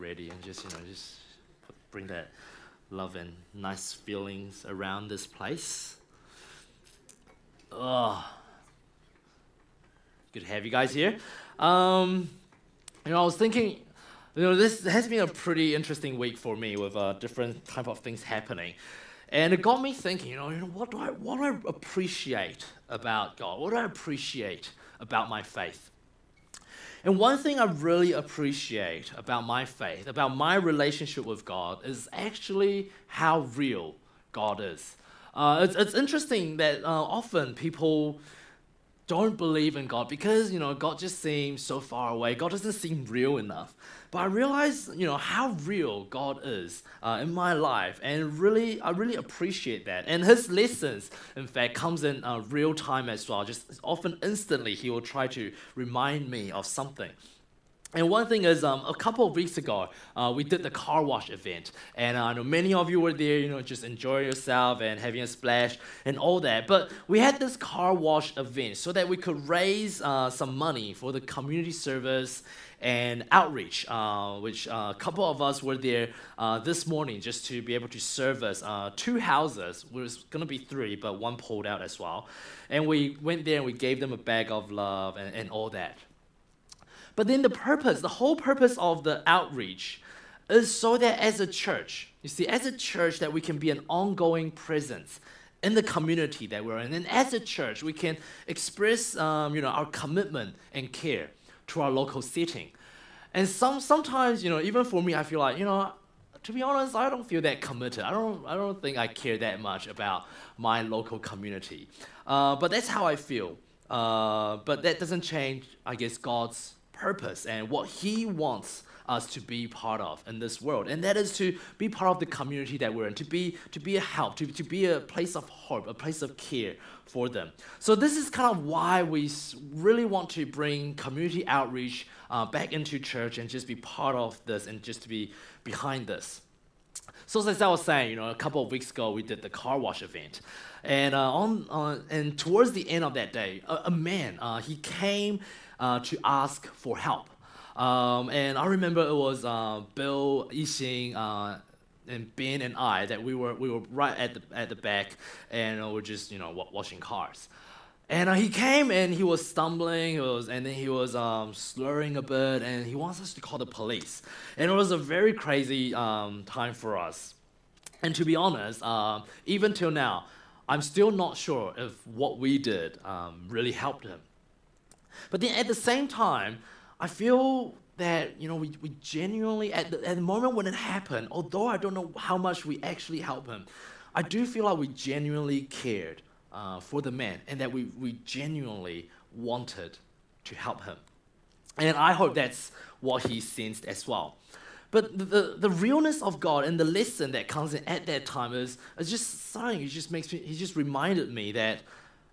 ready and just, bring that love and nice feelings around this place. Oh, good to have you guys here. I was thinking, this has been a pretty interesting week for me with different type of things happening. And it got me thinking, what do I appreciate about God? What do I appreciate about my faith? And one thing I really appreciate about my faith, about my relationship with God, is actually how real God is. It's interesting that often people don't believe in God because, God just seems so far away. God doesn't seem real enough. But I realize, how real God is in my life, and I really appreciate that. And His lessons, in fact, comes in real time as well. Just often instantly, He will try to remind me of something. And one thing is, a couple of weeks ago, we did the car wash event. And I know many of you were there, just enjoying yourself and having a splash and all that. But we had this car wash event so that we could raise some money for the community service and outreach, which a couple of us were there this morning just to be able to service 2 houses. It was going to be 3, but 1 pulled out as well. And we went there and we gave them a bag of love and all that. But then the whole purpose of the outreach is so that as a church, that we can be an ongoing presence in the community that we're in. And as a church, we can express, our commitment and care to our local setting. And sometimes, even for me, I feel like, to be honest, I don't feel that committed. I don't think I care that much about my local community. But that's how I feel. But that doesn't change, I guess, God's purpose and what He wants us to be part of in this world, and that is to be part of the community that we're in, to be a help, to be a place of hope, a place of care for them. So this is kind of why we really want to bring community outreach back into church and just be part of this and just to be behind this. So as I was saying, a couple of weeks ago we did the car wash event, and and towards the end of that day, a man he came to ask for help. And I remember it was Bill, Yixing, and Ben and I that we were right at the back, and we're just washing cars. And he came and he was stumbling, and then he was slurring a bit, and he wants us to call the police. And it was a very crazy time for us. And to be honest, even till now, I'm still not sure if what we did really helped him. But then at the same time, I feel that we genuinely, at the moment when it happened, although I don't know how much we actually helped him, I do feel like we genuinely cared for the man, and that we genuinely wanted to help him. And I hope that's what he sensed as well. But the realness of God and the lesson that comes in at that time is just something. He just reminded me that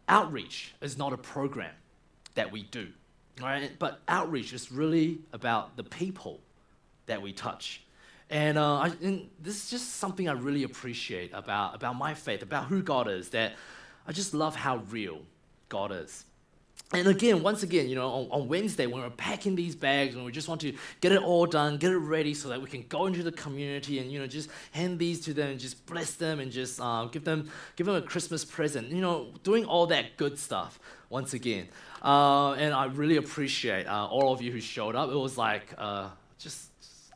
outreach is not a program that we do, right? But outreach is really about the people that we touch. And this is just something I really appreciate about my faith, about who God is, that I just love how real God is. And once again, on Wednesday, when we're packing these bags and we just want to get it all done, get it ready so that we can go into the community and, just hand these to them and just bless them and just give them a Christmas present, doing all that good stuff once again. And I really appreciate all of you who showed up. It was like, I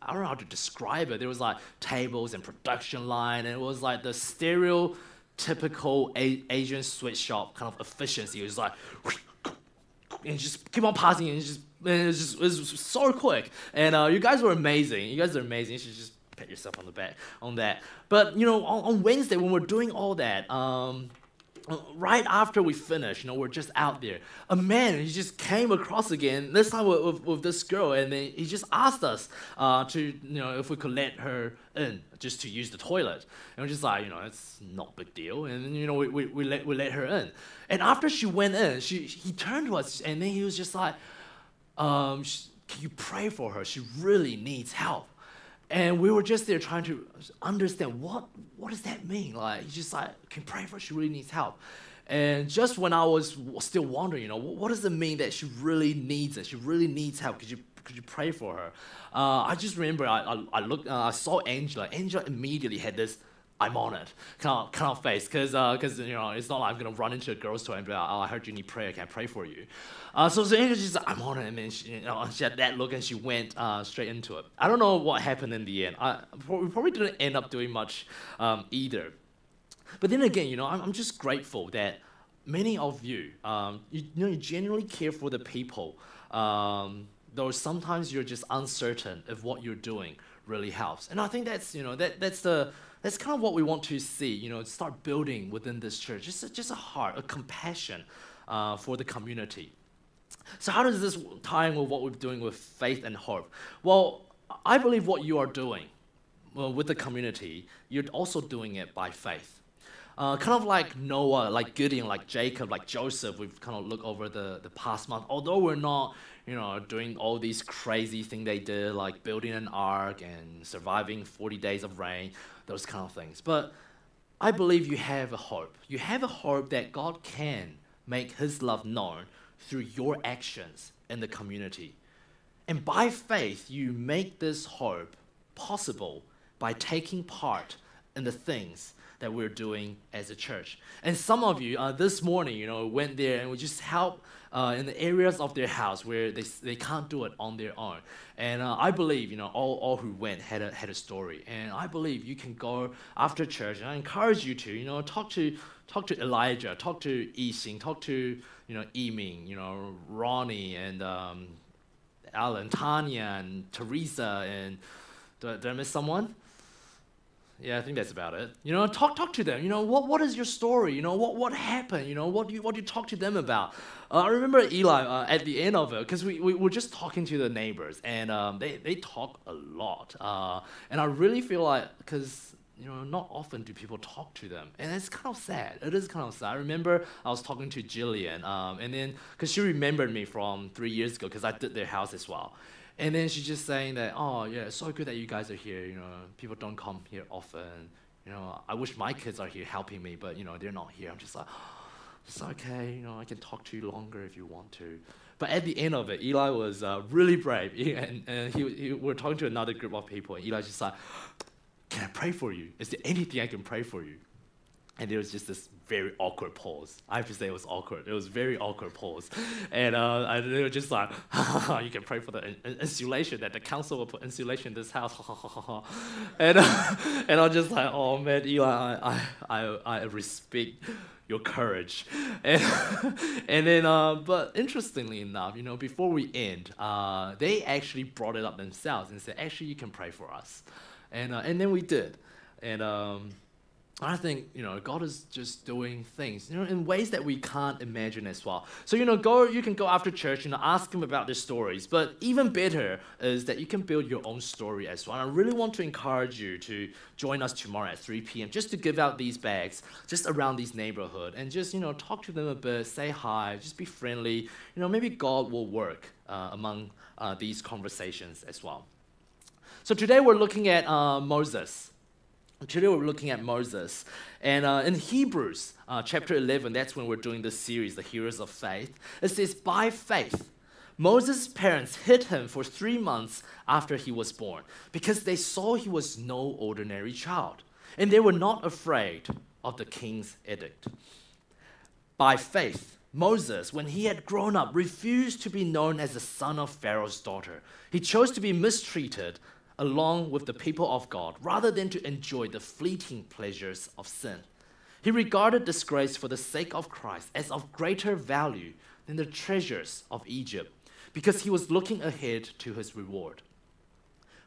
don't know how to describe it. There was like tables and production line, and it was like the stereotypical Asian sweatshop kind of efficiency. It was like, and just keep on passing, and it was so quick. And you guys were amazing. You guys are amazing. You should just pat yourself on the back on that. But on Wednesday when we're doing all that, right after we finished, we're just out there. A man, he just came across again, this time with this girl, and then he just asked us to, if we could let her in just to use the toilet. And we're just like, it's not a big deal. And then, we let her in. And after she went in, he turned to us, and then he was just like, can you pray for her? She really needs help. And we were just there trying to understand what does that mean? Like, he's just like, can you pray for her? She really needs help. And just when I was still wondering, what does it mean that she really needs it? She really needs help. Could you could you pray for her? I just remember I looked, I saw Angela. Angela immediately had this I'm on it kind of face, because it's not like I'm gonna run into a girl's toilet and be like, oh, I heard you need prayer, can I pray for you? So Angela just like, I'm on it, and then she had that look and she went straight into it. I don't know what happened in the end. We probably didn't end up doing much either. But then again, I'm just grateful that many of you, you genuinely care for the people, though sometimes you're just uncertain if what you're doing really helps. And I think that's that's kind of what we want to see, start building within this church, just a heart, a compassion for the community. So how does this tie in with what we're doing with faith and hope? Well, I believe what you are doing with the community, you're also doing it by faith. Kind of like Noah, like Gideon, like Jacob, like Joseph, we've kind of looked over the past month. Although we're not, doing all these crazy things they did, like building an ark and surviving 40 days of rain, those kind of things. But I believe you have a hope. You have a hope that God can make his love known through your actions in the community. And by faith, you make this hope possible by taking part in the things that we're doing as a church. And some of you this morning, went there and we just helped in the areas of their house where they can't do it on their own. And I believe, all who went had a story. And I believe you can go after church, and I encourage you to, talk to Elijah, talk to Yixing, talk to, Yiming, Ronnie, and Alan, Tanya, and Teresa, and did I miss someone? Yeah, I think that's about it. Talk to them. What is your story? What happened? What do you talk to them about? I remember Eli at the end of it, because we were just talking to the neighbors, and they talk a lot. And I really feel like, because not often do people talk to them, and it's kind of sad. It is kind of sad. I remember I was talking to Jillian, and then because she remembered me from 3 years ago, because I did their house as well. And then she's just saying that, oh, yeah, it's so good that you guys are here. People don't come here often. I wish my kids are here helping me, but, they're not here. I'm just like, oh, it's okay. I can talk to you longer if you want to. But at the end of it, Eli was really brave. And we were talking to another group of people, and Eli's just like, can I pray for you? Is there anything I can pray for you? And there was just this very awkward pause. I have to say it was awkward. It was very awkward pause. And they were just like, you can pray for the insulation, that the council will put insulation in this house. And I'm just like, oh man, Eli, I respect your courage. And then, but interestingly enough, before we end, they actually brought it up themselves and said, actually, you can pray for us. And then we did. And I think, God is just doing things, in ways that we can't imagine as well. So, you can go after church, ask them about their stories. But even better is that you can build your own story as well. And I really want to encourage you to join us tomorrow at 3 p.m. just to give out these bags just around this neighborhood and just, talk to them a bit, say hi, just be friendly. Maybe God will work among these conversations as well. So today we're looking at Moses. Today we're looking at Moses. And in Hebrews chapter 11, that's when we're doing this series, The Heroes of Faith. It says, by faith, Moses' parents hid him for 3 months after he was born because they saw he was no ordinary child. And they were not afraid of the king's edict. By faith, Moses, when he had grown up, refused to be known as the son of Pharaoh's daughter. He chose to be mistreated along with the people of God, rather than to enjoy the fleeting pleasures of sin. He regarded disgrace for the sake of Christ as of greater value than the treasures of Egypt, because he was looking ahead to his reward.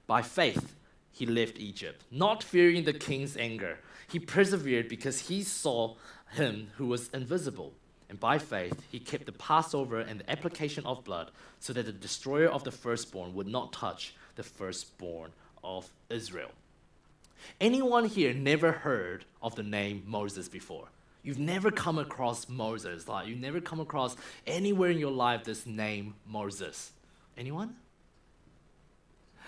By faith, he left Egypt, not fearing the king's anger. He persevered because he saw him who was invisible. And by faith, he kept the Passover and the application of blood, so that the destroyer of the firstborn would not touch the firstborn of Israel. Anyone here never heard of the name Moses before? You've never come across Moses. You've never come across anywhere in your life this name Moses. Anyone?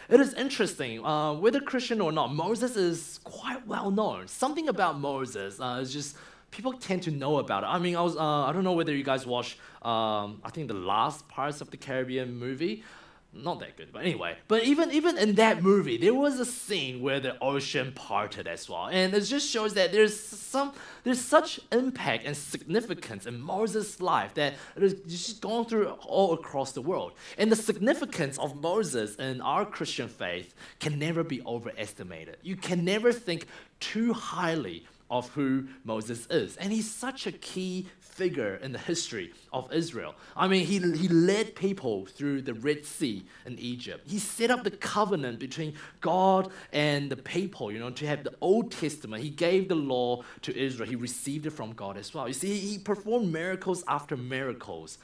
It is interesting, whether Christian or not, Moses is quite well known. Something about Moses is just, people tend to know about it. I mean, I don't know whether you guys watched, I think the last Pirates of the Caribbean movie. Not that good, but anyway. But even in that movie, there was a scene where the ocean parted as well, and it just shows that there's such impact and significance in Moses' life that it is just gone through all across the world. And the significance of Moses in our Christian faith can never be overestimated. You can never think too highly of who Moses is. And he's such a key figure in the history of Israel. I mean, he led people through the Red Sea in Egypt. He set up the covenant between God and the people, to have the Old Testament. He gave the law to Israel. He received it from God as well. You see, he performed miracles after miracles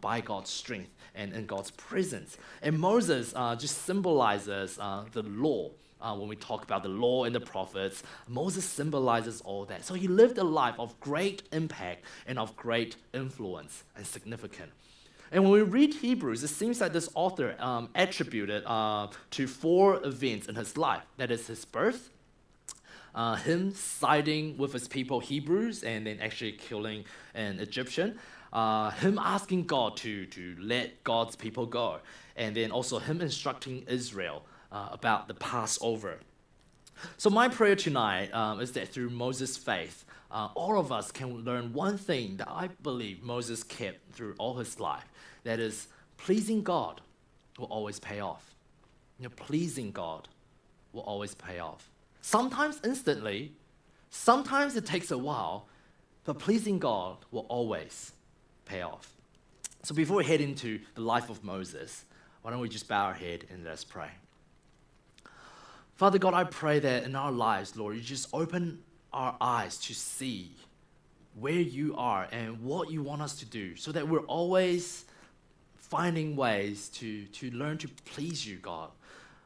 by God's strength and in God's presence. And Moses just symbolizes the law. When we talk about the law and the prophets, Moses symbolizes all that. So he lived a life of great impact and of great influence and significance. And when we read Hebrews, it seems like this author attributed to 4 events in his life. That is his birth, him siding with his people Hebrews and then actually killing an Egyptian, him asking God to let God's people go, and then also him instructing Israel about the Passover. So my prayer tonight is that through Moses' faith, all of us can learn one thing that I believe Moses kept through all his life. That is, pleasing God will always pay off. Pleasing God will always pay off. Sometimes instantly, sometimes it takes a while, but pleasing God will always pay off. So before we head into the life of Moses, why don't we just bow our head and let us pray. Father God, I pray that in our lives, Lord, you just open our eyes to see where you are and what you want us to do so that we're always finding ways to learn to please you, God.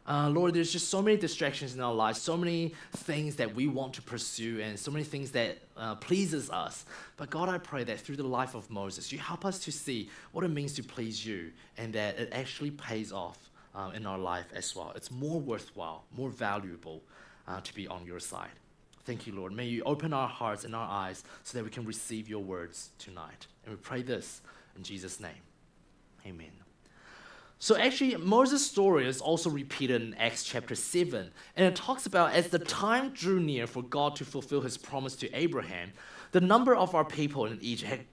Lord, there's just so many distractions in our lives, so many things that we want to pursue and so many things that pleases us. But God, I pray that through the life of Moses, you help us to see what it means to please you and that it actually pays off in our life as well. It's more worthwhile, more valuable to be on your side. Thank you, Lord. May you open our hearts and our eyes so that we can receive your words tonight. And we pray this in Jesus' name. Amen. So actually, Moses' story is also repeated in Acts chapter 7. And it talks about as the time drew near for God to fulfill his promise to Abraham, the number of our people in Egypt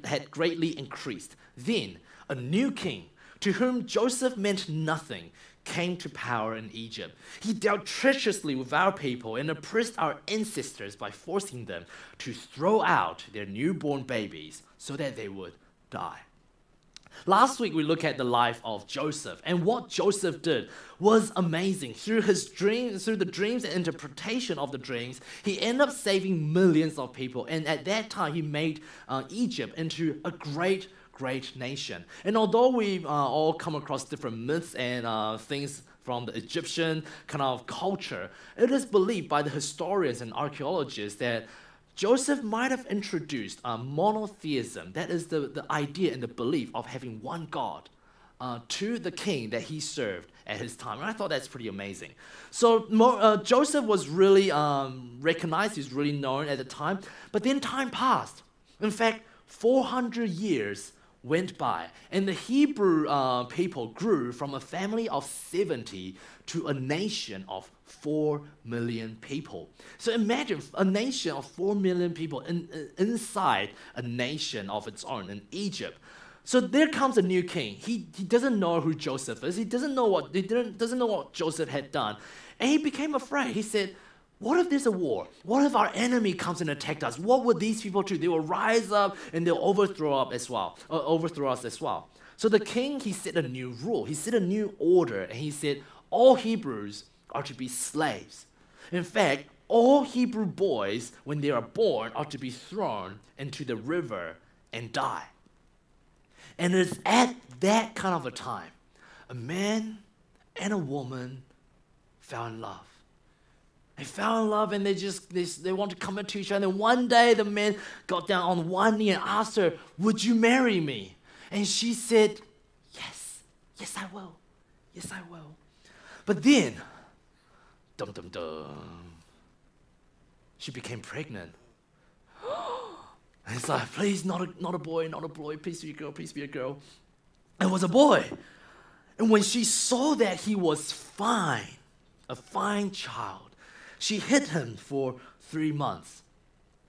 had greatly increased. Then a new king, to whom Joseph meant nothing, came to power in Egypt. He dealt treacherously with our people and oppressed our ancestors by forcing them to throw out their newborn babies so that they would die. Last week, we looked at the life of Joseph, and what Joseph did was amazing. Through his dreams, through the dreams and interpretation of the dreams, he ended up saving millions of people, and at that time, he made Egypt into a great nation. And although we all come across different myths and things from the Egyptian kind of culture, it is believed by the historians and archaeologists that Joseph might have introduced monotheism, that is the idea and the belief of having one God, to the king that he served at his time. And I thought that's pretty amazing. So Joseph was really recognized, he's really known at the time, but then time passed. In fact, 400 years went by, and the Hebrew people grew from a family of 70 to a nation of 4 million people. So imagine a nation of 4 million people inside a nation of its own in Egypt. So there comes a new king. He doesn't know who Joseph is. He doesn't know what Joseph had done, and he became afraid. He said, what if there's a war? What if our enemy comes and attacks us? What would these people do? They will rise up and they'll overthrow us as well. So the king, he set a new rule. He set a new order, and he said all Hebrews are to be slaves. In fact, all Hebrew boys, when they are born, are to be thrown into the river and die. And it's at that kind of a time, a man and a woman fell in love. They fell in love and they want to commit to each other. And one day the man got down on one knee and asked her, would you marry me? And she said, yes, I will. Yes, I will. But then, she became pregnant. And it's like, please, not a boy, please be a girl. It was a boy. And when she saw that he was fine, a fine child, she hid him for 3 months.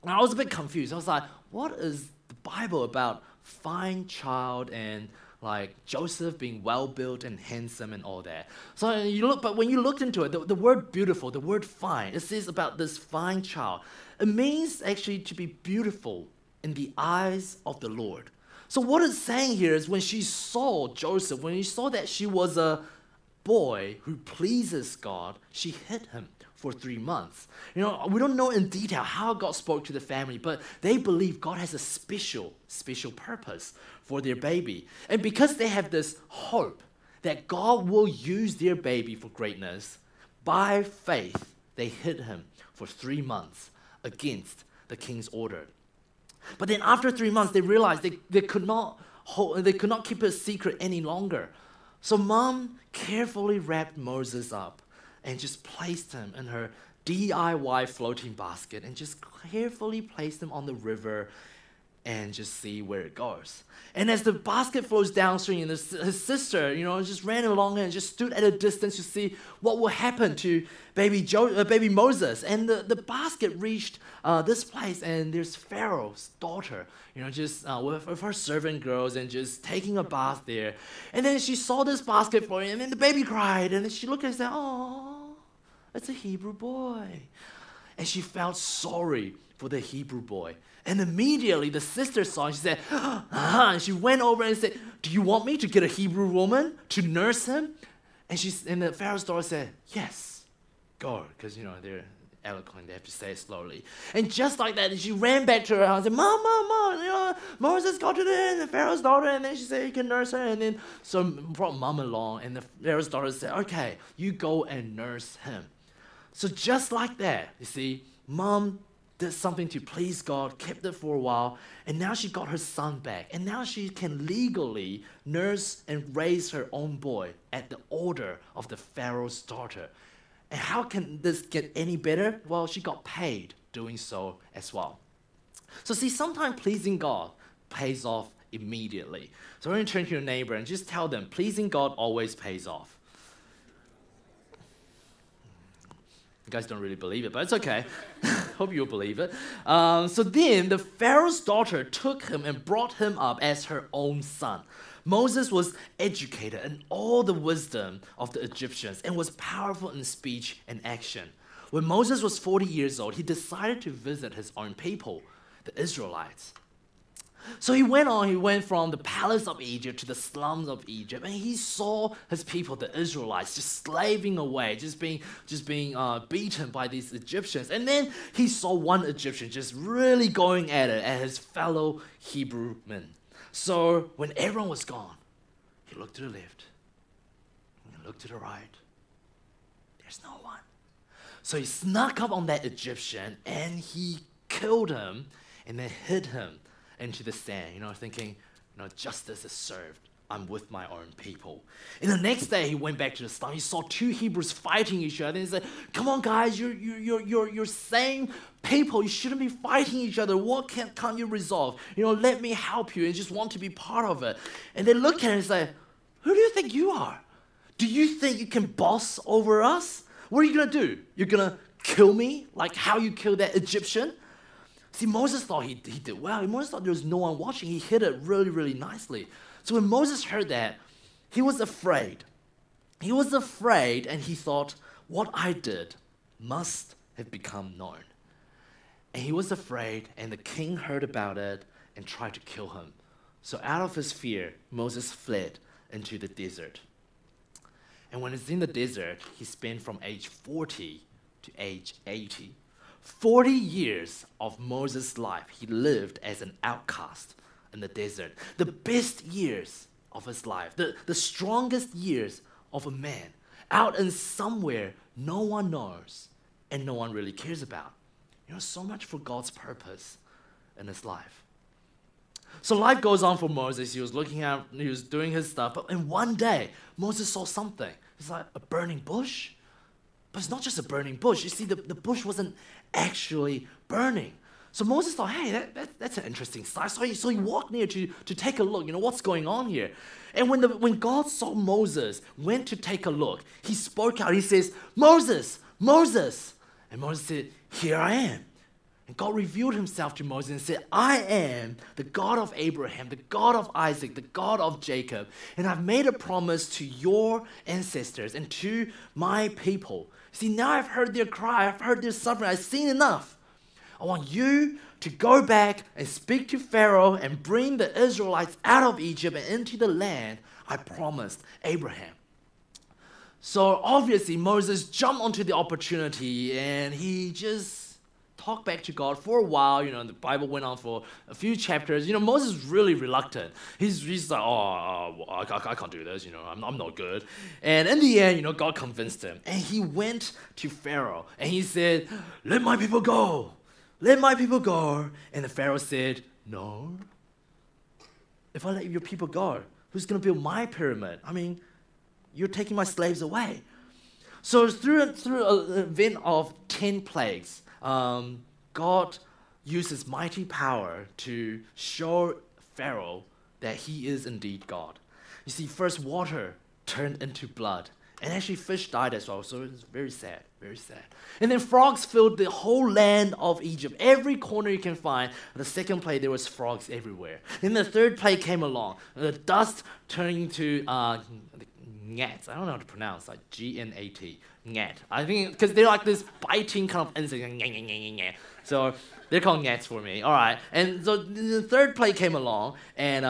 And I was a bit confused. I was like, what is the Bible about fine child and like Joseph being well-built and handsome and all that? So but when you looked into it, the word beautiful, the word fine, it says about this fine child. It means actually to be beautiful in the eyes of the Lord. So what it's saying here is when she saw Joseph, when she saw that she was a boy who pleases God, she hid him for 3 months. We don't know in detail how God spoke to the family, but they believe God has a special purpose for their baby. And because they have this hope that God will use their baby for greatness, by faith, they hid him for 3 months against the king's order. But then after 3 months, they realized they could not keep it a secret any longer. So mom carefully wrapped Moses up and just placed him in her DIY floating basket and just carefully placed him on the river and just see where it goes. And as the basket flows downstream, his sister, just ran along and just stood at a distance to see what will happen to baby Moses. And the basket reached this place, and there's Pharaoh's daughter, with her servant girls and just taking a bath there. And then she saw this basket floating, and then the baby cried, and then she looked and said, "Oh, it's a Hebrew boy." And she felt sorry for the Hebrew boy. And immediately the sister saw and she said, and she went over and said, "Do you want me to get a Hebrew woman to nurse him?" And the Pharaoh's daughter said, "Yes, go," because they're eloquent, they have to say it slowly. And just like that, she ran back to her house and said, Mom, Moses got to the Pharaoh's daughter, and then she said, "You can nurse her." And then so brought Mom along, and the Pharaoh's daughter said, "Okay, you go and nurse him." So just like that, you see, Mom did something to please God, kept it for a while, and now she got her son back. And now she can legally nurse and raise her own boy at the order of the Pharaoh's daughter. And how can this get any better? Well, she got paid doing so as well. So see, sometimes pleasing God pays off immediately. So we're going to turn to your neighbor and just tell them, pleasing God always pays off. You guys don't really believe it, but it's okay. Hope you'll believe it. So then the Pharaoh's daughter took him and brought him up as her own son. Moses was educated in all the wisdom of the Egyptians and was powerful in speech and action. When Moses was 40 years old, he decided to visit his own people, the Israelites. So he went from the palace of Egypt to the slums of Egypt, and he saw his people, the Israelites, just slaving away, just being beaten by these Egyptians. And then he saw one Egyptian just really going at it at his fellow Hebrew men. So when everyone was gone, he looked to the left, he looked to the right. There's no one. So he snuck up on that Egyptian and he killed him and then hid him into the sand, thinking, justice is served. I'm with my own people. And the next day he went back to the slum. He saw two Hebrews fighting each other. And he said, "Come on, guys, you're same people. You shouldn't be fighting each other. What can't you resolve? Let me help you and just want to be part of it." And they look at him and say, "Who do you think you are? Do you think you can boss over us? What are you going to do? You're going to kill me like how you killed that Egyptian?" See, Moses thought he did well. Moses thought there was no one watching. He hid it really, really nicely. So when Moses heard that, he was afraid. He was afraid, and he thought, what I did must have become known. And he was afraid, and the king heard about it and tried to kill him. So out of his fear, Moses fled into the desert. And when he's in the desert, he spent from age 40 to age 80. 40 years of Moses' life, he lived as an outcast in the desert. The best years of his life, the strongest years of a man, out in somewhere no one knows and no one really cares about. So much for God's purpose in his life. So life goes on for Moses. He was looking out, he was doing his stuff, but in one day, Moses saw something. It's like a burning bush. But it's not just a burning bush. You see, the bush wasn't actually burning. So Moses thought, hey, that's an interesting sight. So he walked near to take a look, what's going on here? And when God saw Moses, went to take a look, he spoke out, he says, Moses, Moses. And Moses said, here I am. And God revealed himself to Moses and said, I am the God of Abraham, the God of Isaac, the God of Jacob, and I've made a promise to your ancestors and to my people. See, now I've heard their cry, I've heard their suffering, I've seen enough. I want you to go back and speak to Pharaoh and bring the Israelites out of Egypt and into the land I promised Abraham. So obviously Moses jumped onto the opportunity and he just talked back to God for a while. The Bible went on for a few chapters. Moses is really reluctant. He's like, I can't do this. I'm not good. And in the end, God convinced him. And he went to Pharaoh and he said, let my people go. Let my people go. And the Pharaoh said, no. If I let your people go, who's going to build my pyramid? I mean, you're taking my slaves away. So through an event of 10 plagues, God used his mighty power to show Pharaoh that he is indeed God. You see, first water turned into blood. And actually fish died as well, so it's very sad, very sad. And then frogs filled the whole land of Egypt. Every corner you can find. The second plague, there was frogs everywhere. Then the third plague came along. The dust turned into gnats. I don't know how to pronounce, like G-N-A-T, gnat. I think, because they're like this biting kind of insect. So they're called gnats for me. All right. And so the third plague came along, and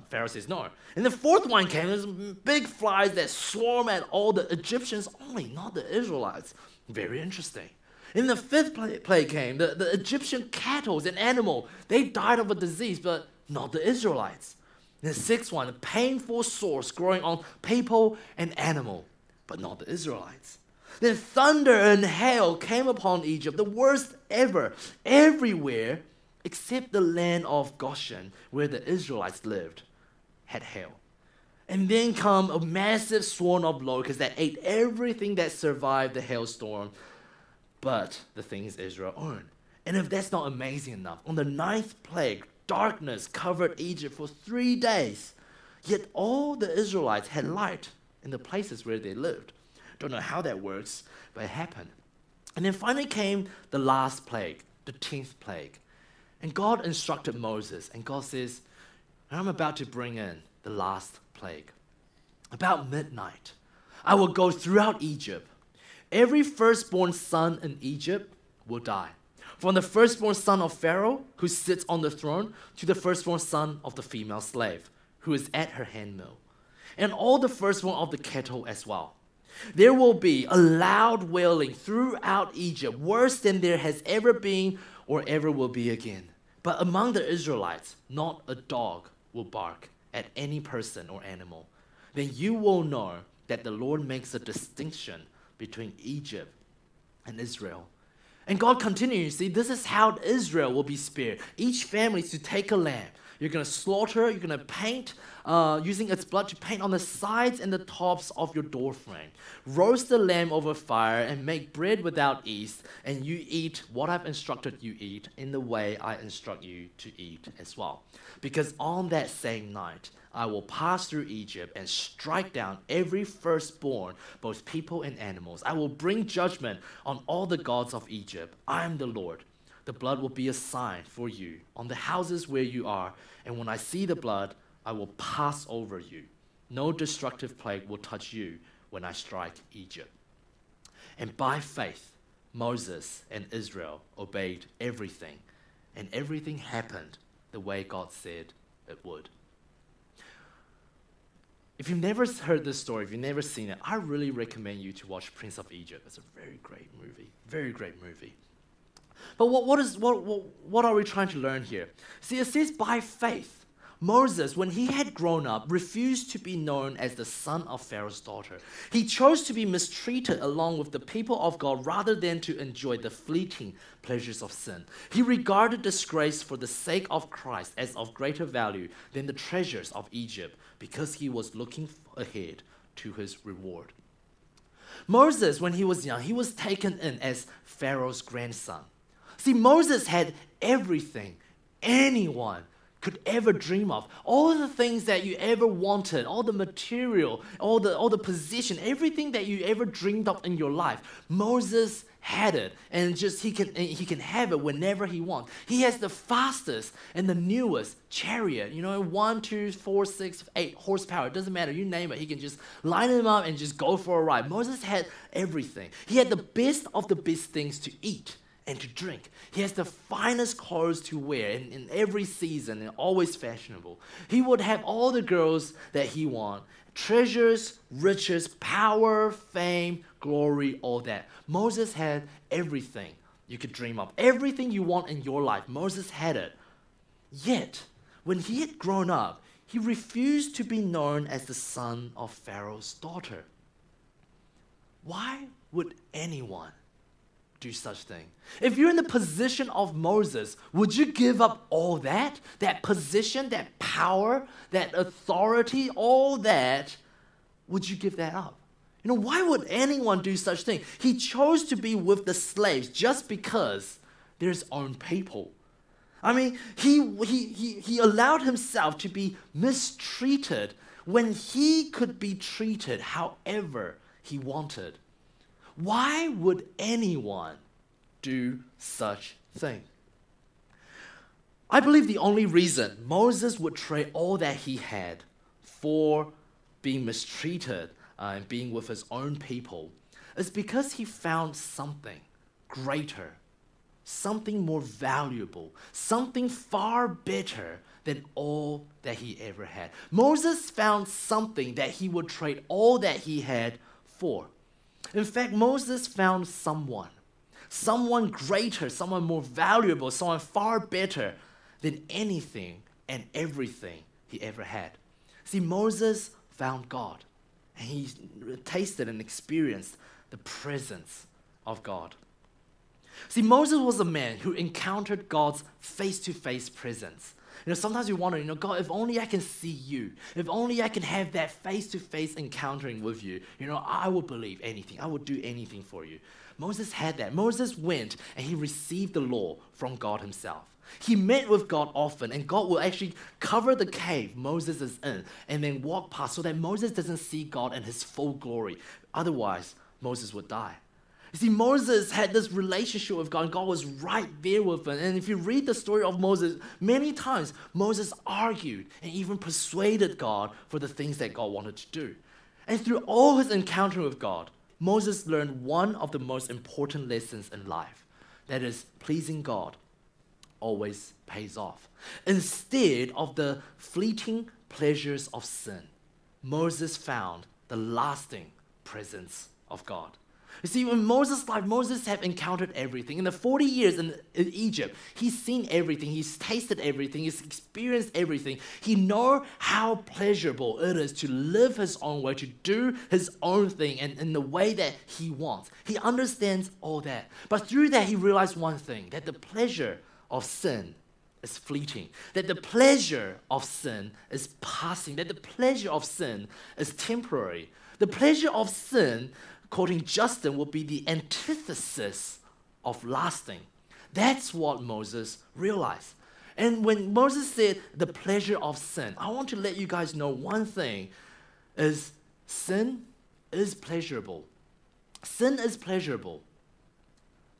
Pharaoh says no. And the fourth one came. There's big flies that swarm at all the Egyptians only, not the Israelites. Very interesting. And the fifth plague came. The Egyptian cattle and animal, they died of a disease, but not the Israelites. And the sixth one, a painful sores growing on people and animal, but not the Israelites. Then thunder and hail came upon Egypt, the worst ever, everywhere except the land of Goshen, where the Israelites lived, had hail. And then come a massive swarm of locusts that ate everything that survived the hailstorm, but the things Israel owned. And if that's not amazing enough, on the ninth plague, darkness covered Egypt for 3 days, yet all the Israelites had light in the places where they lived. Don't know how that works, but it happened. And then finally came the last plague, the 10th plague. And God instructed Moses, and God says, I'm about to bring in the last plague. About midnight, I will go throughout Egypt. Every firstborn son in Egypt will die. From the firstborn son of Pharaoh, who sits on the throne, to the firstborn son of the female slave, who is at her handmill, and all the firstborn of the cattle as well. There will be a loud wailing throughout Egypt, worse than there has ever been or ever will be again. But among the Israelites, not a dog will bark at any person or animal. Then you will know that the Lord makes a distinction between Egypt and Israel. And God continues, see, this is how Israel will be spared. Each family is to take a lamb. You're going to slaughter, you're going to paint, using its blood to paint on the sides and the tops of your doorframe. Roast the lamb over fire and make bread without yeast, and you eat what I've instructed you eat in the way I instruct you to eat as well. Because on that same night, I will pass through Egypt and strike down every firstborn, both people and animals. I will bring judgment on all the gods of Egypt. I am the Lord. The blood will be a sign for you on the houses where you are, and when I see the blood, I will pass over you. No destructive plague will touch you when I strike Egypt. And by faith, Moses and Israel obeyed everything, and everything happened the way God said it would. If you've never heard this story, if you've never seen it, I really recommend you to watch Prince of Egypt. It's a very great movie, very great movie. But what are we trying to learn here? See, it says by faith, Moses, when he had grown up, refused to be known as the son of Pharaoh's daughter. He chose to be mistreated along with the people of God rather than to enjoy the fleeting pleasures of sin. He regarded disgrace for the sake of Christ as of greater value than the treasures of Egypt because he was looking ahead to his reward. Moses, when he was young, he was taken in as Pharaoh's grandson. See, Moses had everything anyone could ever dream of. All the things that you ever wanted, all the material, all the position, everything that you ever dreamed of in your life, Moses had it, and he can have it whenever he wants. He has the fastest and the newest chariot, 1, 2, 4, 6, 8 horsepower. It doesn't matter, you name it. He can just line them up and just go for a ride. Moses had everything. He had the best of the best things to eat and to drink. He has the finest clothes to wear in every season and always fashionable. He would have all the girls that he wants, treasures, riches, power, fame, glory, all that. Moses had everything you could dream of. Everything you want in your life, Moses had it. Yet, when he had grown up, he refused to be known as the son of Pharaoh's daughter. Why would anyone do such thing? If you're in the position of Moses, would you give up all that? That position, that power, that authority, all that, would you give that up? Why would anyone do such thing? He chose to be with the slaves just because they're his own people. I mean, he allowed himself to be mistreated when he could be treated however he wanted. Why would anyone do such thing? I believe the only reason Moses would trade all that he had for being mistreated and being with his own people is because he found something greater, something more valuable, something far better than all that he ever had. Moses found something that he would trade all that he had for. In fact, Moses found someone greater, someone more valuable, someone far better than anything and everything he ever had. See, Moses found God, and he tasted and experienced the presence of God. See, Moses was a man who encountered God's face-to-face presence. Sometimes you wonder, God, if only I can see you, if only I can have that face-to-face encountering with you, I would believe anything. I would do anything for you. Moses had that. Moses went and he received the law from God himself. He met with God often, and God will actually cover the cave Moses is in and then walk past so that Moses doesn't see God in his full glory. Otherwise, Moses would die. You see, Moses had this relationship with God, and God was right there with him. And if you read the story of Moses, many times Moses argued and even persuaded God for the things that God wanted to do. And through all his encounter with God, Moses learned one of the most important lessons in life. That is, pleasing God always pays off. Instead of the fleeting pleasures of sin, Moses found the lasting presence of God. You see, in Moses' life, Moses had encountered everything. In the 40 years in Egypt, he's seen everything, he's tasted everything, he's experienced everything. He knows how pleasurable it is to live his own way, to do his own thing and in the way that he wants. He understands all that. But through that, he realized one thing, that the pleasure of sin is fleeting, that the pleasure of sin is passing, that the pleasure of sin is temporary. The pleasure of sin, quoting Justin, will be the antithesis of lasting. That's what Moses realized. And when Moses said the pleasure of sin, I want to let you guys know one thing, is sin is pleasurable. Sin is pleasurable.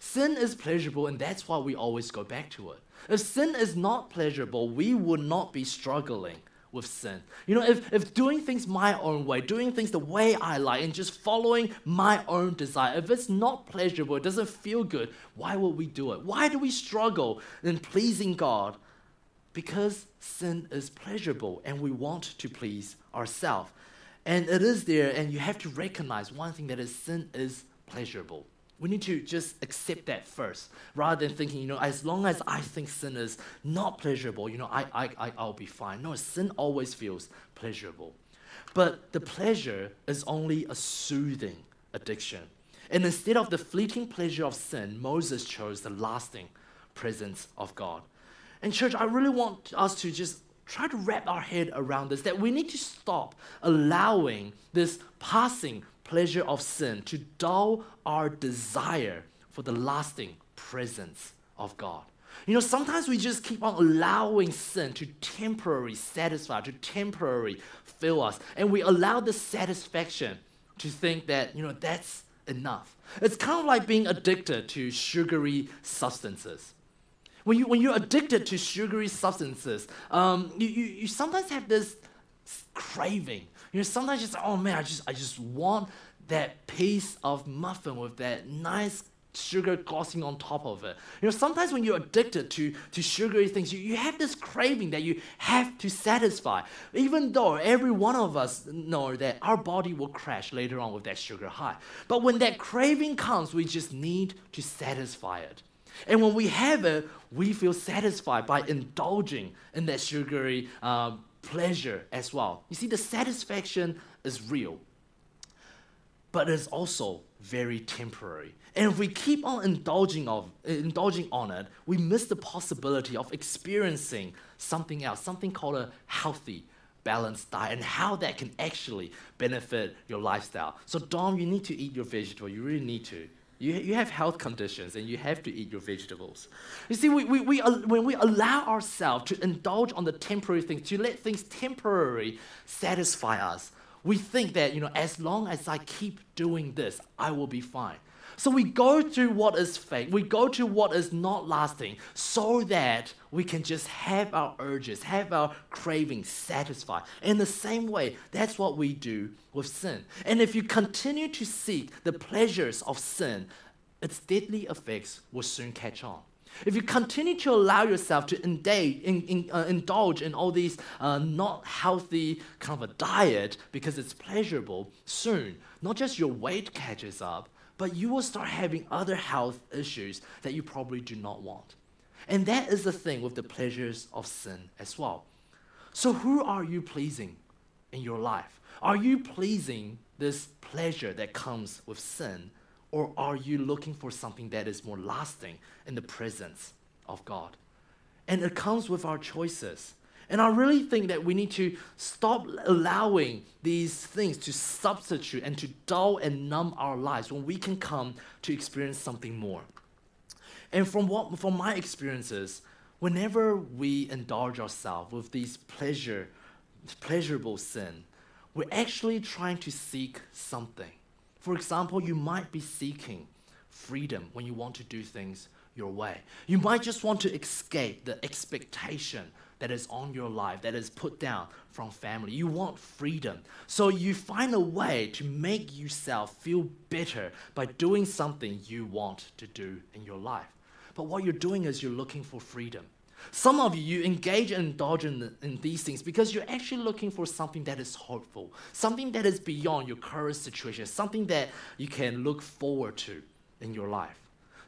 Sin is pleasurable, and that's why we always go back to it. If sin is not pleasurable, we would not be struggling with sin. If doing things my own way, doing things the way I like, and just following my own desire, if it's not pleasurable, it doesn't feel good, why would we do it? Why do we struggle in pleasing God? Because sin is pleasurable, and we want to please ourselves. And it is there, and you have to recognize one thing, that is, sin is pleasurable. We need to just accept that first, rather than thinking, as long as I think sin is not pleasurable, I'll be fine. No, sin always feels pleasurable. But the pleasure is only a soothing addiction. And instead of the fleeting pleasure of sin, Moses chose the lasting presence of God. And church, I really want us to just try to wrap our head around this, that we need to stop allowing this passing pleasure of sin to dull our desire for the lasting presence of God. Sometimes we just keep on allowing sin to temporarily satisfy, to temporarily fill us. And we allow the satisfaction to think that, that's enough. It's kind of like being addicted to sugary substances. When you're addicted to sugary substances, you sometimes have this craving. Sometimes just, oh man, I just want that piece of muffin with that nice sugar glossing on top of it. Sometimes when you're addicted to sugary things, you have this craving that you have to satisfy. Even though every one of us know that our body will crash later on with that sugar high. But when that craving comes, we just need to satisfy it. And when we have it, we feel satisfied by indulging in that sugary pleasure as well. You see, the satisfaction is real, but it's also very temporary. And if we keep on indulging on it, we miss the possibility of experiencing something else, something called a healthy, balanced diet, and how that can actually benefit your lifestyle. So Dom, you need to eat your vegetables. You really need to. You have health conditions, and you have to eat your vegetables. You see, when we allow ourselves to indulge on the temporary things, to let things temporarily satisfy us, we think that, as long as I keep doing this, I will be fine. So we go through what is fake, we go to what is not lasting, so that we can just have our urges, have our cravings satisfied. In the same way, that's what we do with sin. And if you continue to seek the pleasures of sin, its deadly effects will soon catch on. If you continue to allow yourself to indulge in all these not healthy kind of a diet because it's pleasurable, soon, not just your weight catches up, but you will start having other health issues that you probably do not want. And that is the thing with the pleasures of sin as well. So who are you pleasing in your life? Are you pleasing this pleasure that comes with sin? Or are you looking for something that is more lasting in the presence of God? And it comes with our choices. And I really think that we need to stop allowing these things to substitute and to dull and numb our lives when we can come to experience something more. And from my experiences, whenever we indulge ourselves with these pleasurable sin, we're actually trying to seek something. For example, you might be seeking freedom when you want to do things your way. You might just want to escape the expectation that is on your life, that is put down from family. You want freedom. So you find a way to make yourself feel better by doing something you want to do in your life. But what you're doing is you're looking for freedom. Some of you engage and indulge in these things because you're actually looking for something that is hopeful, something that is beyond your current situation, something that you can look forward to in your life.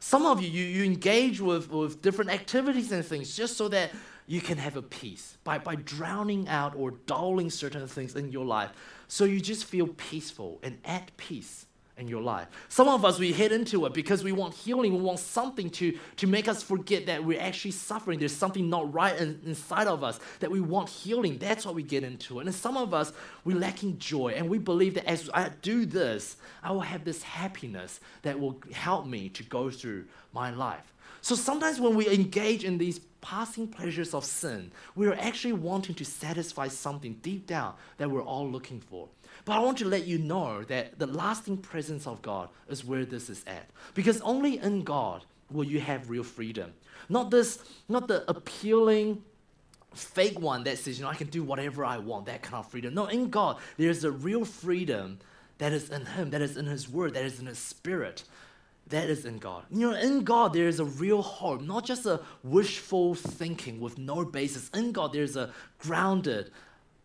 Some of you engage with different activities and things just so that you can have a peace by drowning out or dulling certain things in your life so you just feel peaceful and at peace in your life. Some of us, we head into it because we want healing, we want something to make us forget that we're actually suffering. There's something not right inside of us, that we want healing. That's why we get into it. And some of us, we're lacking joy, and we believe that as I do this, I will have this happiness that will help me to go through my life. So sometimes when we engage in these passing pleasures of sin, we're actually wanting to satisfy something deep down that we're all looking for. But I want to let you know that the lasting presence of God is where this is at. Because only in God will you have real freedom. Not the appealing, fake one that says, I can do whatever I want, that kind of freedom. No, in God, there's a real freedom that is in Him, that is in His Word, that is in His Spirit. That is in God. In God, there is a real hope, not just a wishful thinking with no basis. In God, there's a grounded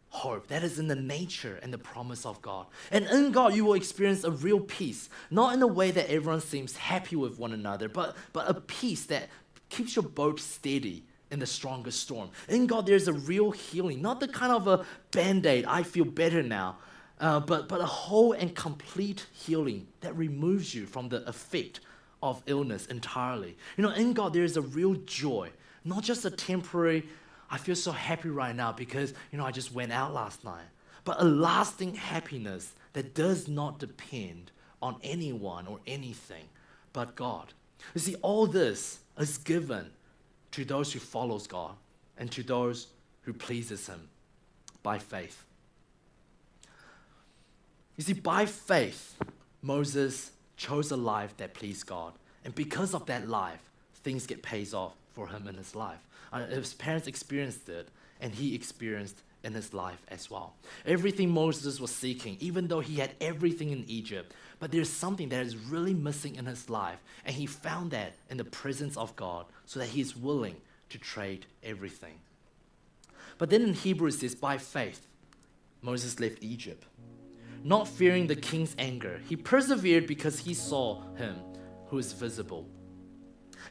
hope that is in the nature and the promise of God. And in God, you will experience a real peace, not in a way that everyone seems happy with one another, but a peace that keeps your boat steady in the strongest storm. In God, there's a real healing, not the kind of a Band-Aid, I feel better now, but a whole and complete healing that removes you from the effect of illness entirely. In God, there is a real joy, not just a temporary, I feel so happy right now because, I just went out last night, but a lasting happiness that does not depend on anyone or anything but God. You see, all this is given to those who follows God and to those who pleases him by faith. You see, by faith, Moses chose a life that pleased God. And because of that life, things get paid off for him in his life. His parents experienced it, and he experienced in his life as well. Everything Moses was seeking, even though he had everything in Egypt, but there's something that is really missing in his life, and he found that in the presence of God, so that he is willing to trade everything. But then in Hebrews it says, by faith, Moses left Egypt, not fearing the king's anger. He persevered because he saw him who is visible.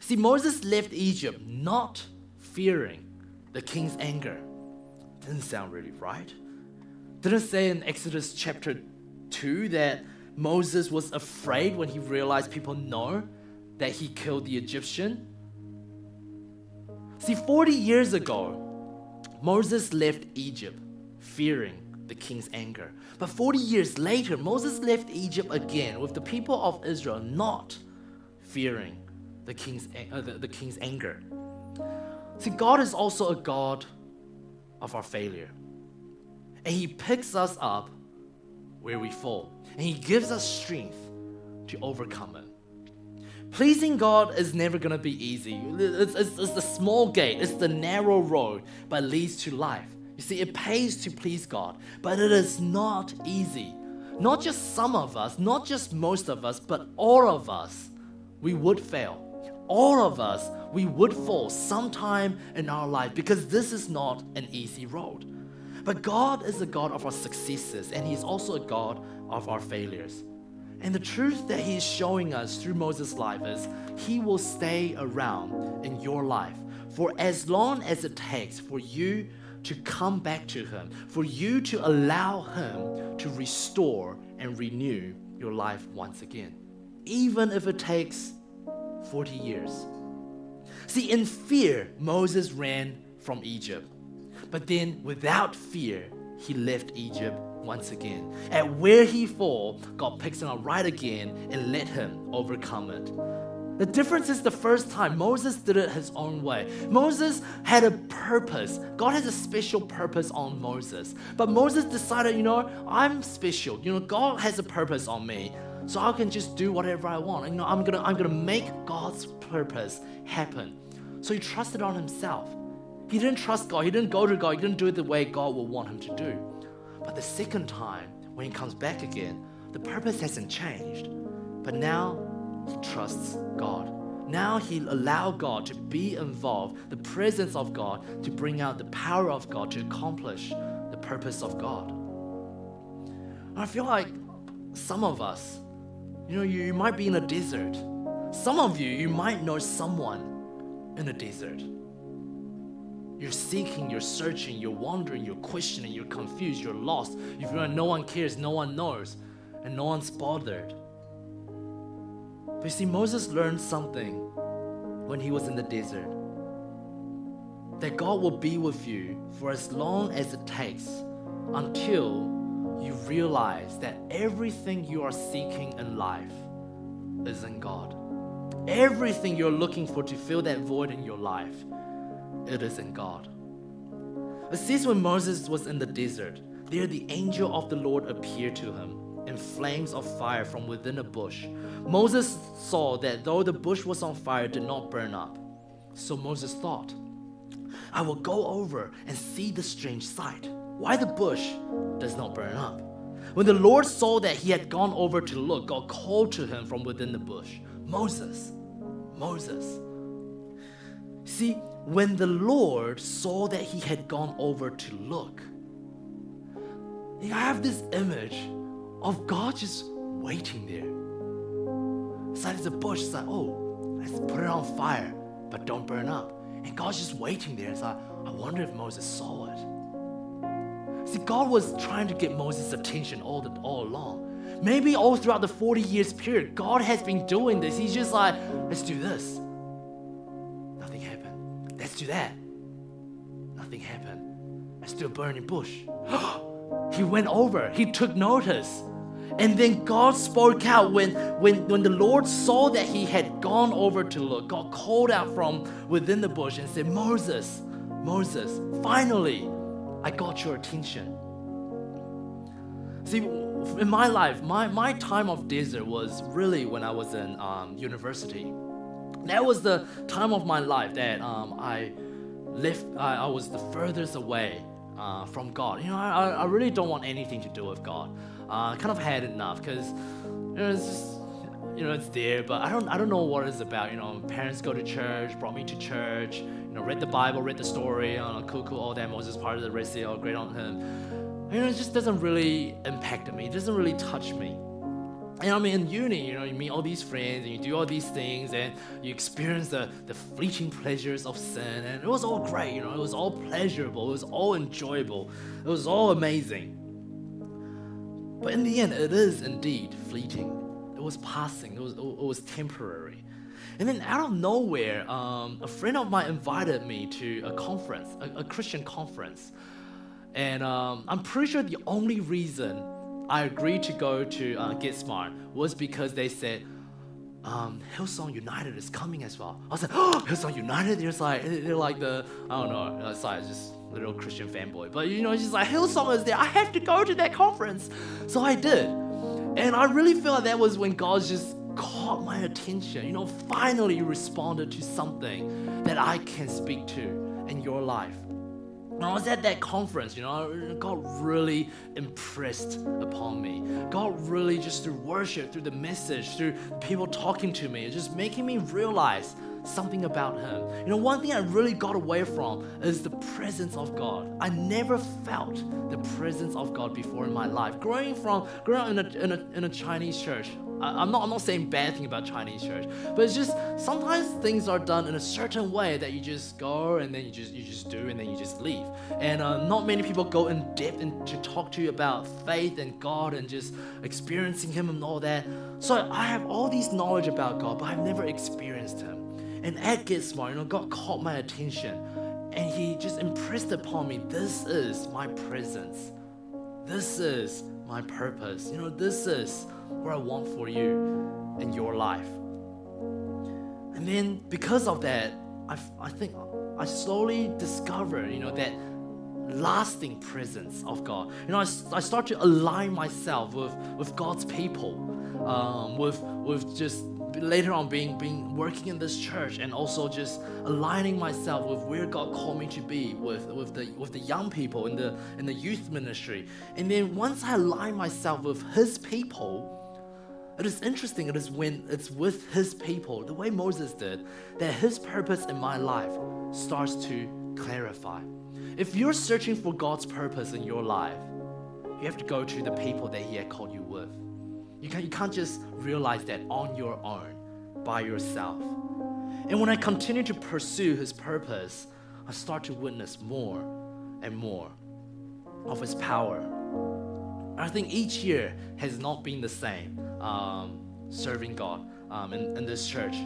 See, Moses left Egypt not fearing the king's anger. Didn't sound really right. Didn't say in Exodus chapter 2 that Moses was afraid when he realized people know that he killed the Egyptian. See, 40 years ago, Moses left Egypt fearing the king's anger. But 40 years later, Moses left Egypt again with the people of Israel not fearing the king's anger. See, God is also a God of our failure. And he picks us up where we fall. And he gives us strength to overcome it. Pleasing God is never going to be easy. It's the small gate. It's the narrow road, but leads to life. You see, it pays to please God, but it is not easy. Not just some of us, not just most of us, but all of us, we would fail. All of us, we would fall sometime in our life because this is not an easy road. But God is a God of our successes, and He's also a God of our failures. And the truth that He's showing us through Moses' life is He will stay around in your life for as long as it takes for you to come back to Him, for you to allow Him to restore and renew your life once again, even if it takes 40 years. See, in fear, Moses ran from Egypt. But then, without fear, he left Egypt once again. At where he fall, God picks him up right again and let him overcome it. The difference is the first time, Moses did it his own way. Moses had a purpose. God has a special purpose on Moses. But Moses decided, I'm special. God has a purpose on me. So I can just do whatever I want. I'm gonna make God's purpose happen. So he trusted on himself. He didn't trust God. He didn't go to God. He didn't do it the way God would want him to do. But the second time, when he comes back again, the purpose hasn't changed. But now he trusts God. Now he'll allow God to be involved, the presence of God, to bring out the power of God to accomplish the purpose of God. And I feel like some of us, you might be in a desert. Some of you might know someone in a desert. You're seeking, you're searching, you're wondering, you're questioning, you're confused, you're lost. You feel like no one cares, no one knows, and no one's bothered. But you see, Moses learned something when he was in the desert. That God will be with you for as long as it takes until you realize that everything you are seeking in life is in God. Everything you're looking for to fill that void in your life, it is in God. It says when Moses was in the desert, there the angel of the Lord appeared to him in flames of fire from within a bush. Moses saw that though the bush was on fire, it did not burn up. So Moses thought, I will go over and see the strange sight, why the bush does not burn up. When the Lord saw that he had gone over to look, God called to him from within the bush, Moses, Moses. See, when the Lord saw that he had gone over to look, I have this image of God just waiting there. It's like there's a bush, it's like, let's put it on fire, but don't burn up. And God's just waiting there. It's like, I wonder if Moses saw it. See, God was trying to get Moses' attention all along. Maybe all throughout the 40 years period, God has been doing this. He's just like, let's do this. Nothing happened. Let's do that. Nothing happened. Let's do a burning bush. He went over. He took notice. And then God spoke out when the Lord saw that he had gone over to look. God called out from within the bush and said, Moses, Moses, finally, I got your attention. See, in my life, my time of desert was really when I was in university. That was the time of my life that I was the furthest away from God. I really don't want anything to do with God. I kind of had enough because it's just, it's there, but I don't know what it's about. Parents go to church, brought me to church, read the Bible, read the story, cool, all that. Moses part of the Red Sea, all great on him. It just doesn't really impact me. It doesn't really touch me. And in uni, you meet all these friends and you do all these things and you experience the fleeting pleasures of sin, and it was all great, it was all pleasurable, it was all enjoyable, it was all amazing. But in the end, it is indeed fleeting. It was passing, it was temporary. And then out of nowhere, a friend of mine invited me to a conference, a Christian conference. And I'm pretty sure the only reason I agreed to go to Get Smart was because they said, Hillsong United is coming as well. I was like, oh, Hillsong United? They're like the, I don't know, it's just a little Christian fanboy. But it's just like, Hillsong is there. I have to go to that conference. So I did. And I really feel like that was when God just caught my attention. Finally responded to something that I can speak to in your life. When I was at that conference, God really impressed upon me. God really, just through worship, through the message, through people talking to me, just making me realize something about Him. One thing I really got away from is the presence of God. I never felt the presence of God before in my life. Growing up in a Chinese church, I'm not saying bad thing about Chinese church, but it's just sometimes things are done in a certain way that you just go and then you just do and then you just leave. And not many people go in depth and to talk to you about faith and God and just experiencing Him and all that. So I have all these knowledge about God, but I've never experienced Him. And at Get Smart, God caught my attention and He just impressed upon me, this is my presence. This is my purpose. This is what I want for you in your life. And then because of that, I think I slowly discovered, that lasting presence of God. I start to align myself with God's people, with just later on being working in this church, and also just aligning myself with where God called me to be with the young people in the youth ministry. And then once I align myself with His people, it is interesting. It is when it's with His people, the way Moses did, that His purpose in my life starts to clarify. If you're searching for God's purpose in your life, you have to go to the people that He had called you with. You can't just realize that on your own, by yourself. And when I continue to pursue His purpose, I start to witness more and more of His power. I think each year has not been the same, serving God in this church.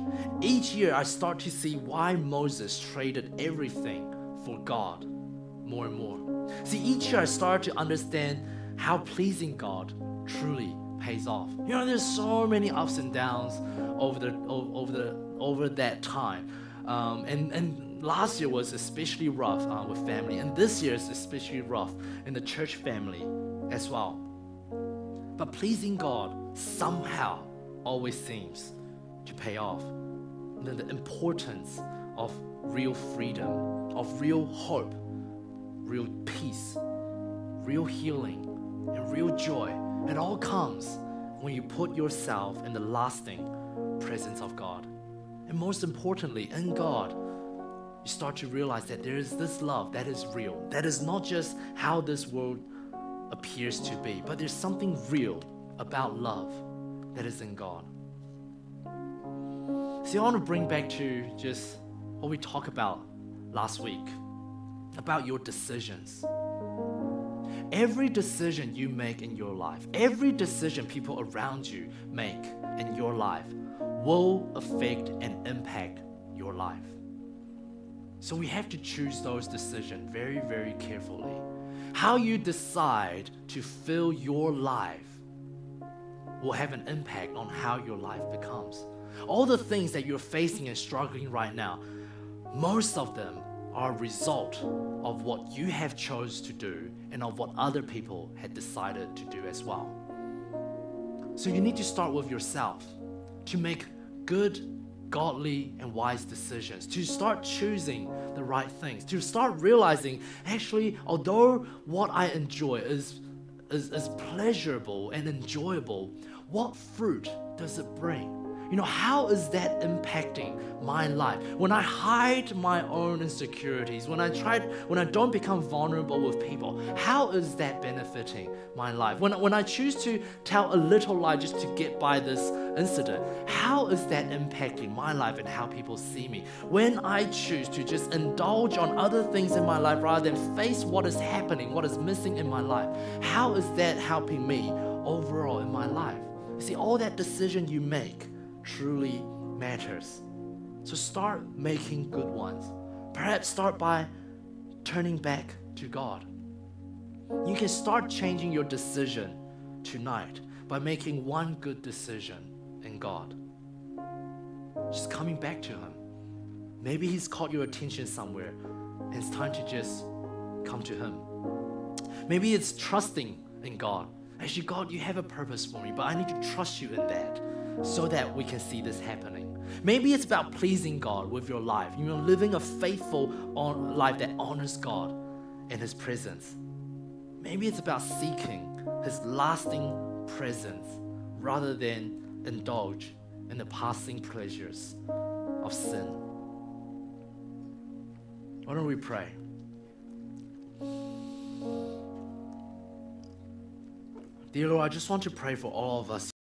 Each year I start to see why Moses traded everything for God more and more. See, each year I start to understand how pleasing God truly pays off. There's so many ups and downs over that time, and last year was especially rough with family, and this year is especially rough in the church family as well. But pleasing God somehow always seems to pay off. The importance of real freedom, of real hope, real peace, real healing, and real joy. It all comes when you put yourself in the lasting presence of God. And most importantly, in God, you start to realize that there is this love that is real, that is not just how this world appears to be, but there's something real about love that is in God. See, I want to bring back to just what we talked about last week, about your decisions. Every decision you make in your life, every decision people around you make in your life will affect and impact your life. So we have to choose those decisions very, very carefully. How you decide to fill your life will have an impact on how your life becomes. All the things that you're facing and struggling right now, most of them are a result of what you have chose to do and of what other people had decided to do as well. So you need to start with yourself to make good, godly, and wise decisions, to start choosing the right things, to start realizing, actually, although what I enjoy is pleasurable and enjoyable, what fruit does it bring? How is that impacting my life? When I hide my own insecurities, when I don't become vulnerable with people, how is that benefiting my life? When I choose to tell a little lie just to get by this incident, how is that impacting my life and how people see me? When I choose to just indulge on other things in my life rather than face what is happening, what is missing in my life, how is that helping me overall in my life? You see, all that decision you make truly matters. So start making good ones. Perhaps start by turning back to God. You can start changing your decision tonight by making one good decision in God. Just coming back to Him. Maybe He's caught your attention somewhere and it's time to just come to Him. Maybe it's trusting in God. Actually, God, you have a purpose for me, but I need to trust you in that so that we can see this happening. Maybe it's about pleasing God with your life, living a faithful life that honors God and His presence. Maybe it's about seeking His lasting presence rather than indulge in the passing pleasures of sin. Why don't we pray? Dear Lord, I just want to pray for all of us